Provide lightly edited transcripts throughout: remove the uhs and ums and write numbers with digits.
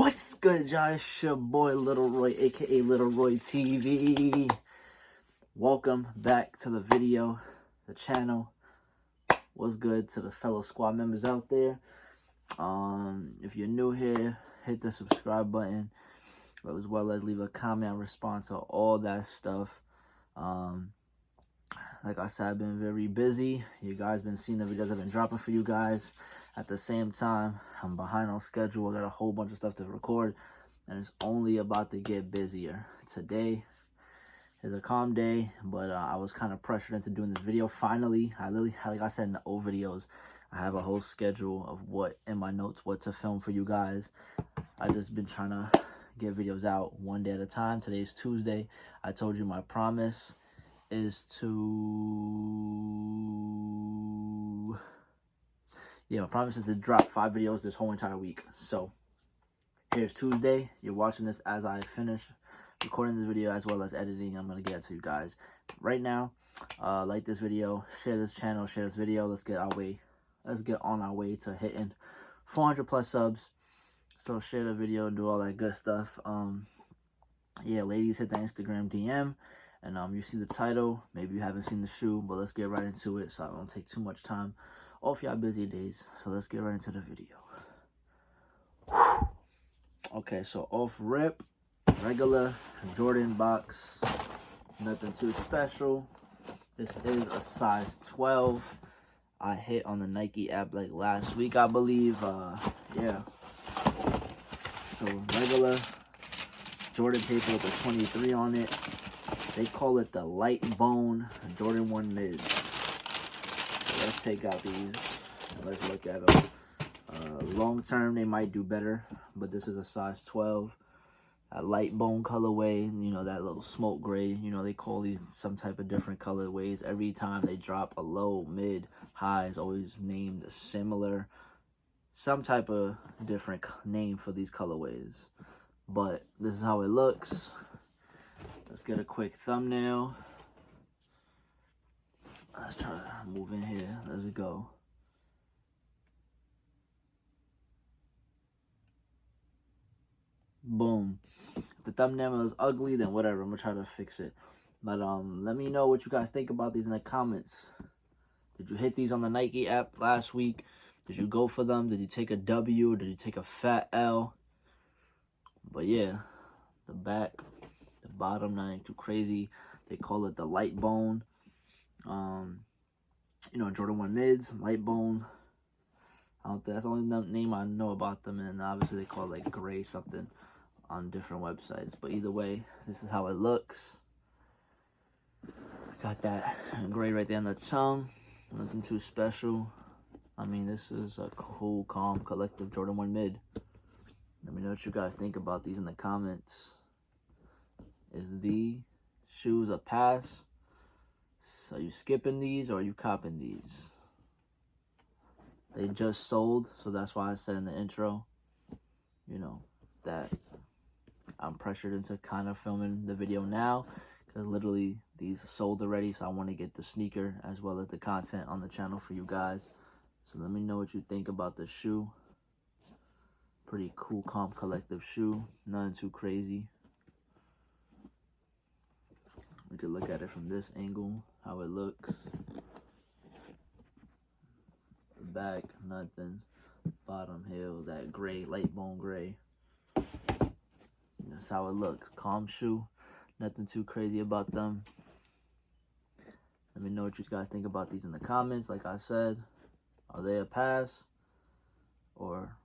What's good, y'all? It's your boy Little Roy, aka Little Roy TV. Welcome back to the video, the channel. What's good to the fellow squad members out there? If you're new here, hit the subscribe button, as well as leave a comment and response to all that stuff. Like I said, I've been very busy. You guys been seeing the videos I've been dropping for you guys. At the same time, I'm behind on schedule. I got a whole bunch of stuff to record, and it's only about to get busier. Today is a calm day, but I was kind of pressured into doing this video. Finally, I literally, like I said in the old videos, I have a whole schedule of what in my notes, what to film for you guys. I just been trying to get videos out one day at a time. Today's Tuesday. I told you my promise is to... my promise is to drop 5 videos this whole entire week. So, here's Tuesday. You're watching this as I finish recording this video as well as editing. I'm going to get to you guys right now. Like this video, share this channel, share this video. Let's get on our way to hitting 400 plus subs. So, share the video and do all that good stuff. Yeah, ladies, hit the Instagram DM. And you see the title. Maybe you haven't seen the shoe, but let's get right into it so I don't take too much time off y'all busy days. So let's get right into the video. Whew. Okay, so off rip, regular Jordan box, nothing too special. This is a size 12. I hit on the Nike app like last week, I believe. Yeah. So regular Jordan paper with a 23 on it. They call it the light bone Jordan 1 mid. So let's take out these. Let's look at them. Long term, they might do better, but this is a size 12. A light bone colorway, you know, that little smoke gray. You know, they call these some type of different colorways. Every time they drop a low, mid, high is always named similar. Some type of different name for these colorways. But this is how it looks. Let's get a quick thumbnail. Let's try to move in here. Let's go. Boom. If the thumbnail is ugly, then whatever. I'm going to try to fix it. But let me know what you guys think about these in the comments. Did you hit these on the Nike app last week? Did you go for them? Did you take a W? Did you take a fat L? But yeah, the back, the bottom, nothing too crazy. They call it the light bone. You know, Jordan 1 mids, light bone. That's the only name I know about them. And obviously they call it like gray something on different websites. But either way, this is how it looks. Got that gray right there on the tongue. Nothing too special. I mean, this is a cool, calm, collective Jordan 1 mid. Let me know what you guys think about these in the comments. Is the shoes a pass? So are you skipping these or are you copping these? They just sold, so that's why I said in the intro, you know, that I'm pressured into kind of filming the video now, because literally these sold already, so I want to get the sneaker as well as the content on the channel for you guys. So let me know what you think about the shoe. Pretty cool, calm, collective shoe. Nothing too crazy. We could look at it from this angle, how it looks. The back, nothing. Bottom heel, that gray, light bone gray. That's how it looks. Calm shoe. Nothing too crazy about them. Let me know what you guys think about these in the comments. Like I said, are they a pass or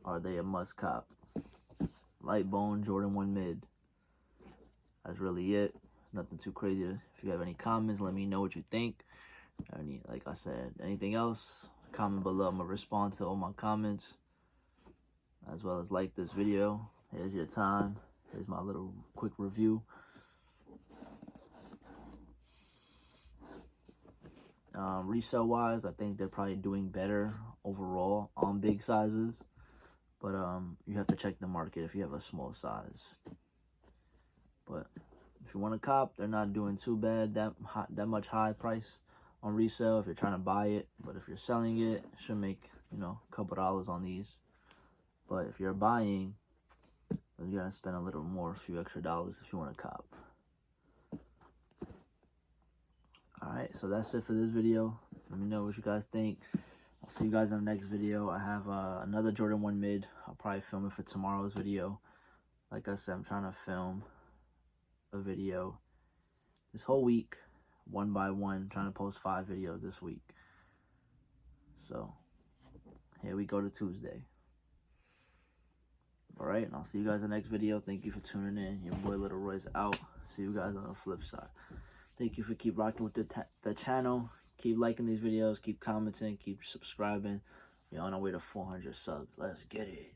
are they a must cop? Light bone Jordan 1 mid. That's really it. Nothing too crazy. If you have any comments, let me know what you think. Like I said, anything else, comment below. I'm going to respond to all my comments, as well as like this video. Here's your time. Here's my little quick review. Resale wise, I think they're probably doing better overall on big sizes. But you have to check the market if you have a small size. But if you want to cop, they're not doing too bad, that much high price on resale if you're trying to buy it. But if you're selling it, should make, you know, a couple dollars on these. But if you're buying, So you gotta spend a little more, a few extra dollars if you want to cop. Alright, so that's it for this video. Let me know what you guys think. I'll see you guys in the next video. I have another Jordan 1 mid. I'll probably film it for tomorrow's video. Like I said, I'm trying to film a video this whole week, one by one, trying to post 5 videos this week. So, here we go to Tuesday. Alright, and I'll see you guys in the next video. Thank you for tuning in. Your boy Little Roy's out. See you guys on the flip side. Thank you for keep rocking with the channel. Keep liking these videos. Keep commenting. Keep subscribing. We're on our way to 400 subs. Let's get it.